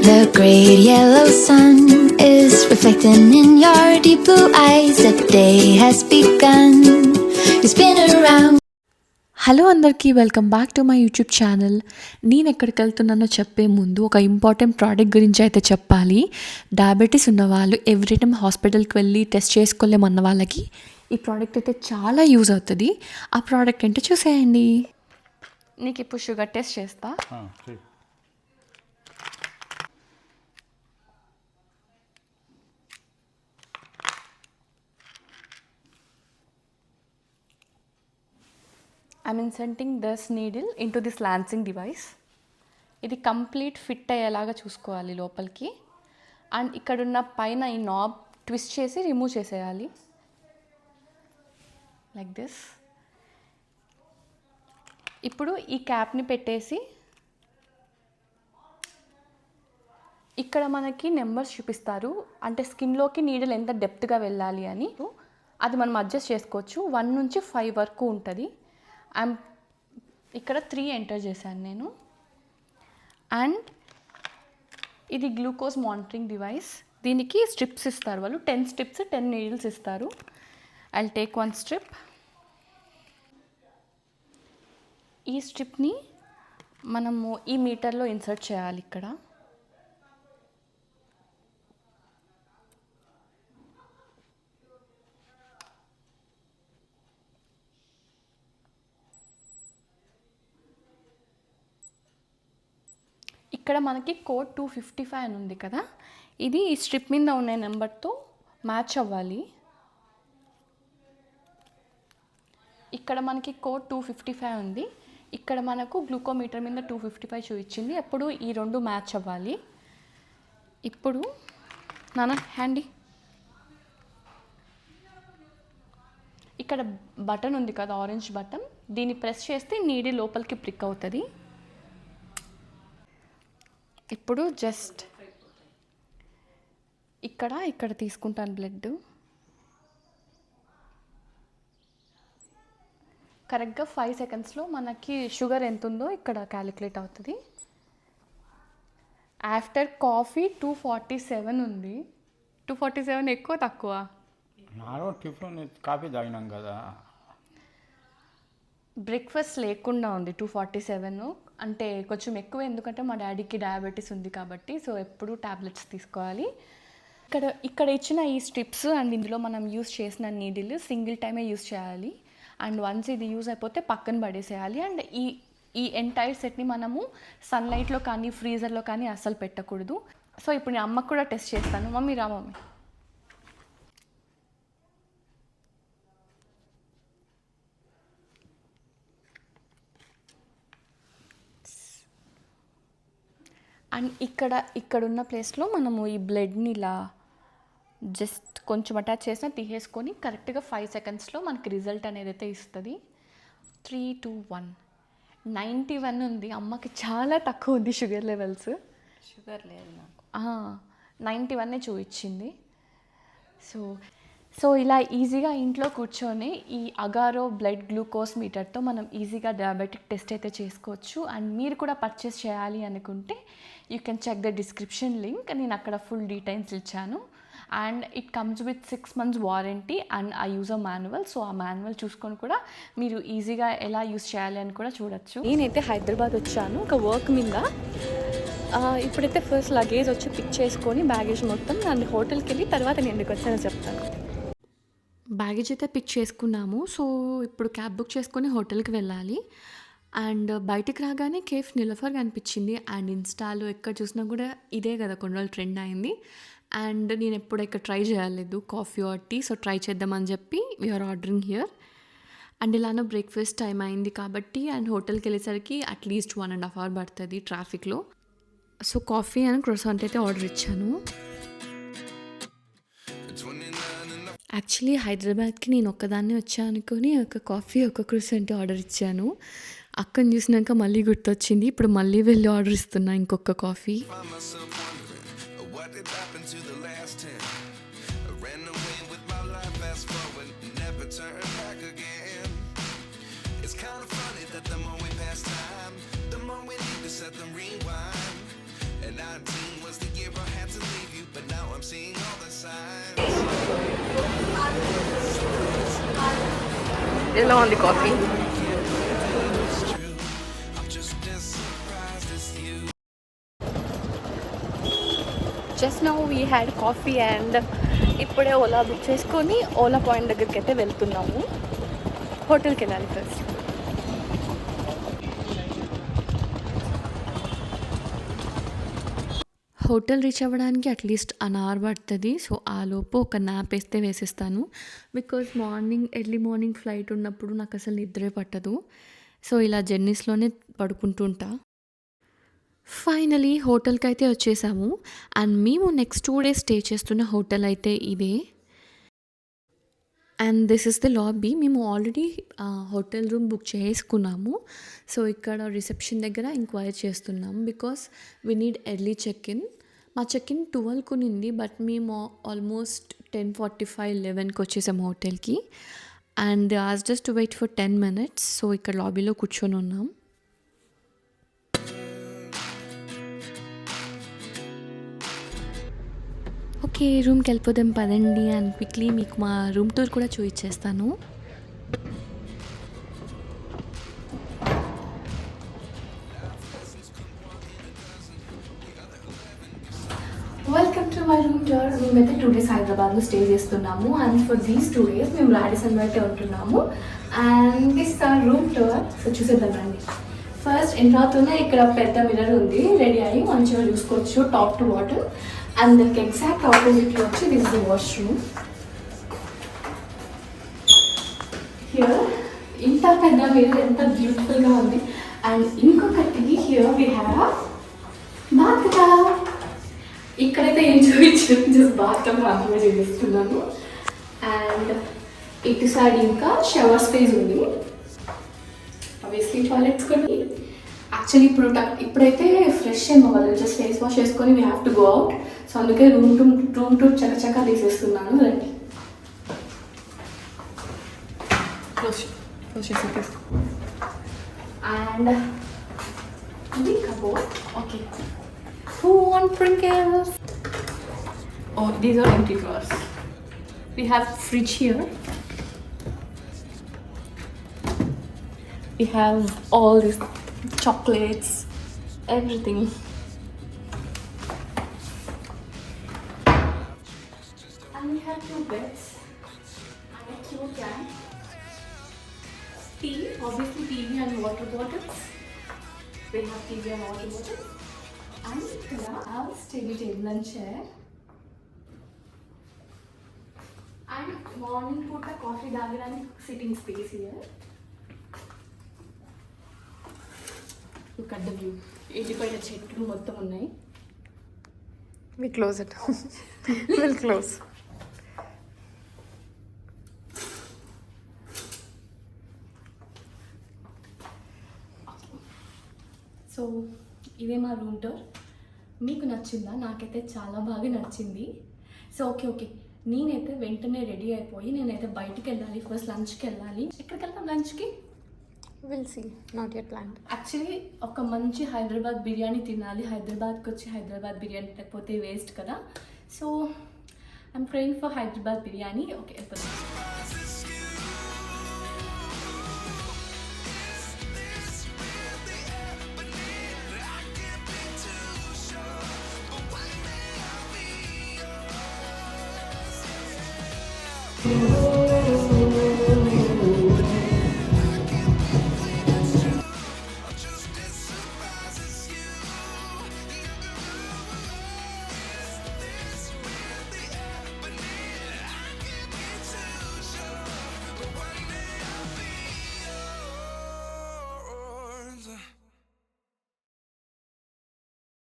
The great yellow sun is reflecting in your deep blue eyes. The day has begun. You spin around. Hello అందరికీ welcome back to my YouTube channel. నేను ఎక్కడికి వెళ్తున్నానో చెప్పే ముందు ఒక important product గురించి అయితే చెప్పాలి. డయాబెటీస్ ఉన్న వాళ్ళు ఎవ్రీ టైం హాస్పిటల్కి వెళ్ళి టెస్ట్ చేసుకోలేమన్న వాళ్ళకి ఈ ప్రోడక్ట్ అయితే చాలా యూజ్ అవుతుంది. ఆ ప్రోడక్ట్ ఏంటో చూసేయండి. నీకు ఇప్పుడు షుగర్ టెస్ట్ చేస్తా. I'm inserting this needle into this lancing device. ఇది కంప్లీట్ ఫిట్ అయ్యేలాగా చూసుకోవాలి లోపలికి. అండ్ ఇక్కడున్న పైన ఈ నాబ్ ట్విస్ట్ చేసి రిమూవ్ చేసేయాలి లైక్ దిస్. ఇప్పుడు ఈ క్యాప్ని పెట్టేసి ఇక్కడ మనకి నెంబర్స్ చూపిస్తారు, అంటే స్కిన్లోకి నీడిల్ ఎంత డెప్త్గా వెళ్ళాలి అని. అది మనం అడ్జస్ట్ చేసుకోవచ్చు. 1 నుంచి 5 వరకు ఉంటుంది. ఇక్కడ 3 ఎంటర్ చేశాను నేను. అండ్ ఇది గ్లూకోజ్ మానిటరింగ్ డివైస్. దీనికి స్ట్రిప్స్ ఇస్తారు వాళ్ళు. 10 స్ట్రిప్స్ 10 నీడిల్స్ ఇస్తారు. I will take 1 strip. ఈ స్ట్రిప్ని మనము ఈ మీటర్లో ఇన్సర్ట్ చేయాలి. ఇక్కడ ఇక్కడ మనకి కోడ్ 255 అని ఉంది కదా, ఇది ఈ స్ట్రిప్ మీద ఉన్న నెంబర్తో మ్యాచ్ అవ్వాలి. ఇక్కడ మనకి కోడ్ 255 ఉంది. ఇక్కడ మనకు గ్లూకోమీటర్ మీద 255 చూపించింది. అప్పుడు ఈ 2 మ్యాచ్ అవ్వాలి. ఇప్పుడు హ్యాండీ ఇక్కడ బటన్ ఉంది కదా, ఆరెంజ్ బటన్, దీన్ని ప్రెస్ చేస్తే నీడి లోపలికి ప్రిక్ అవుతుంది. ఇప్పుడు జస్ట్ ఇక్కడ తీసుకుంటాను బ్లడ్. కరెక్ట్గా 5 సెకండ్స్లో మనకి షుగర్ ఎంత ఉందో ఇక్కడ క్యాలిక్యులేట్ అవుతుంది. ఆఫ్టర్ కాఫీ 247 ఉంది. 247 ఎక్కువ తక్కువ? టిఫిన్ కాఫీ తాగినాం కదా, బ్రేక్ఫాస్ట్ లేకుండా ఉంది 247. అంటే కొంచెం ఎక్కువ, ఎందుకంటే మా డాడీకి డయాబెటీస్ ఉంది కాబట్టి. సో ఎప్పుడు ట్యాబ్లెట్స్ తీసుకోవాలి. ఇక్కడ ఇచ్చిన ఈ స్ట్రిప్స్ అండ్ ఇందులో మనం యూస్ చేసిన నీడిల్ సింగిల్ టైమే యూస్ చేయాలి. అండ్ వన్స్ ఇది యూజ్ అయిపోతే పక్కన పడేసేయాలి. అండ్ ఈ ఎంటైర్ సెట్ని మనము సన్లైట్లో కానీ ఫ్రీజర్లో కానీ అస్సలు పెట్టకూడదు. సో ఇప్పుడు నేను అమ్మకు కూడా టెస్ట్ చేస్తాను. మమ్మీ రా మమ్మీ. అండ్ ఇక్కడున్న ప్లేస్లో మనము ఈ బ్లడ్ని ఇలా జస్ట్ కొంచెం అటాచ్ చేసినా తీసేసుకొని కరెక్ట్గా 5 సెకండ్స్లో మనకి రిజల్ట్ అనేది అయితే ఇస్తుంది. 3, 2, 1 91 ఉంది. అమ్మకి చాలా తక్కువ ఉంది షుగర్ లెవెల్స్. షుగర్ లేదు నాకు. 91 చూపించింది. సో ఇలా ఈజీగా ఇంట్లో కూర్చొని ఈ అగారో బ్లడ్ గ్లూకోజ్ మీటర్తో మనం ఈజీగా డయాబెటిక్ టెస్ట్ అయితే చేసుకోవచ్చు. అండ్ మీరు కూడా పర్చేస్ చేయాలి అనుకుంటే you can check the description link. నేను అక్కడ ఫుల్ డీటెయిల్స్ ఇచ్చాను. And it comes with 6 months warranty and a user manual. So ఆ మాన్యువల్ చూసుకొని కూడా మీరు ఈజీగా ఎలా యూజ్ చేయాలి అని కూడా చూడొచ్చు. నేనైతే హైదరాబాద్ వచ్చాను ఒక వర్క్ మీద. ఇప్పుడైతే ఫస్ట్ లగేజ్ వచ్చి పిక్ చేసుకొని బ్యాగేజ్ మొత్తం నన్ను హోటల్కి వెళ్ళి తర్వాత నేను ఎందుకు వచ్చానో చెప్తాను. బ్యాగేజ్ అయితే పిక్ చేసుకున్నాము. సో ఇప్పుడు క్యాబ్ బుక్ చేసుకొని హోటల్కి వెళ్ళాలి. అండ్ బయటికి రాగానే కేఫ్ నిలఫర్ కనిపించింది. అండ్ ఇన్స్టాలో ఎక్కడ చూసినా కూడా ఇదే కదా కొన్ని రోజులు ట్రెండ్ అయింది. అండ్ నేను ఎప్పుడు ఇక్కడ ట్రై చేయలేదు coffee or tea. So try చేద్దామని చెప్పి వీఆర్ ఆర్డరింగ్ హియర్. అండ్ ఇలానో బ్రేక్ఫాస్ట్ టైం అయింది కాబట్టి అండ్ హోటల్కి వెళ్ళేసరికి అట్లీస్ట్ 1.5 hours పడుతుంది ట్రాఫిక్లో. సో కాఫీ అండ్ క్రోసాంట్ అయితే ఆర్డర్ ఇచ్చాను. యాక్చువల్లీ హైదరాబాద్కి నేను ఒక్కదాన్నే వచ్చాను అనుకొని ఒక కాఫీ ఒక క్రోసాంట్ ఆర్డర్ ఇచ్చాను. అక్కని చూసినాక మళ్ళీ గుర్తొచ్చింది. ఇప్పుడు మళ్ళీ వెళ్ళి ఆర్డర్ ఇస్తున్నా ఇంకొక coffee. set them rewind. And 19 was ఎలా ఉంది coffee? Just now we had coffee and ఇప్పుడే ఓలా బుక్ చేసుకొని ఓలా పాయింట్ దగ్గరికి అయితే వెళ్తున్నాము. హోటల్కి వెళ్ళాలి ఫస్ట్. హోటల్ రీచ్ అవ్వడానికి అట్లీస్ట్ 1 అవర్ పడుతుంది. సో ఆ లోపు ఒక న్యాప్ వేసేస్తాను. బికాజ్ ఎర్లీ మార్నింగ్ ఫ్లైట్ ఉన్నప్పుడు నాకు అసలు నిద్రే పట్టదు. సో ఇలా జర్నీస్లోనే పడుకుంటూ ఉంటా. ఫైనలీ హోటల్కి అయితే వచ్చేసాము. అండ్ మేము నెక్స్ట్ 2 days స్టే చేస్తున్న హోటల్ అయితే ఇదే. And this is the lobby. మేము ఆల్రెడీ హోటల్ రూమ్ బుక్ చేసుకున్నాము. సో ఇక్కడ రిసెప్షన్ దగ్గర ఎంక్వైరీ చేస్తున్నాము because we need early check-in. మా చెక్-ఇన్ 12కు ఉంది, బట్ మేము ఆల్మోస్ట్ 10:45, 11కి వచ్చేసాము హోటల్కి. And asked us to wait for 10 minutes. So ఇక్కడ లాబీలో కూర్చొని ఉన్నాం. ఓకే, రూమ్కి వెళ్ళిపోదాం పదండి. అండ్ క్విక్లీ మీకు మా రూమ్ టూర్ కూడా చూపించేస్తాను. Welcome to my room tour. మేమైతే 2 days హైదరాబాద్లో స్టే చేస్తున్నాము. అండ్ ఫర్ దీస్ 2 days మేము రాడిసన్లో అయితే ఉంటున్నాము. And this our room tour. So చూసేద్దాం రండి. ఫస్ట్ ఎంట్రాతోనే ఇక్కడ పెద్ద మిర్రర్ ఉంది, రెడీ అయ్యి మంచిగా చూసుకోవచ్చు టాప్ టు బాటమ్. అండ్ దానికి ఎగ్జాక్ట్ ఆపోజిట్లో వచ్చి this is the washroom. Here ఇంత పెద్ద మిర్రర్ ఎంత బ్యూటిఫుల్గా ఉంది. అండ్ ఇంకొకటి here we have bath tub. ఇక్కడైతే ఏం చూపించాను, జస్ట్ బాత్ టబ్ మాత్రమే చూపిస్తున్నాను. అండ్ ఇటు సైడ్ ఇంకా షవర్ స్పేస్ ఉంది. ఆబ్వియస్లీ టాయిలెట్స్ కూడా. యాక్చువల్లీ ఇప్పుడైతే ఫ్రెష్ అవ్వాలి, జస్ట్ ఫేస్ వాష్ చేసుకొని we have to go out. So అందుకే రూమ్ టూర్ చక్కచక్క తీసేస్తున్నాను. రండి. అండ్ ఇది cupboard. Okay, who want sprinkles? Oh, these are empty drawers. We have fridge here. We have all these chocolates, everything. And we have 2 beds and a cute lamp. Tea, obviously TV and water bottles. We have TV and water bottles. And here our study table and chair. And morning పూట coffee తాగడానికి sitting space here. Look at the view. ఇంటిపైన చెట్లు మొత్తం ఉన్నాయి. We close it. We'll close. So ఇదే మా room tour. మీకు నచ్చిందా? నాకైతే చాలా బాగా నచ్చింది. సో ఓకే, నేనైతే వెంటనే రెడీ అయిపోయి నేనైతే బయటికి వెళ్ళాలి. ఫస్ట్ లంచ్కి వెళ్ళాలి. ఎక్కడికి వెళ్తాం లంచ్కి? We'll see. Not yet planned. Actually ఒక మంచి హైదరాబాద్ బిర్యానీ తినాలి. హైదరాబాద్కి వచ్చి హైదరాబాద్ బిర్యానీ లేకపోతే వేస్ట్ కదా. So I'm praying for Hyderabad biryani. Okay, వెళ్ళిపోతాం. Oh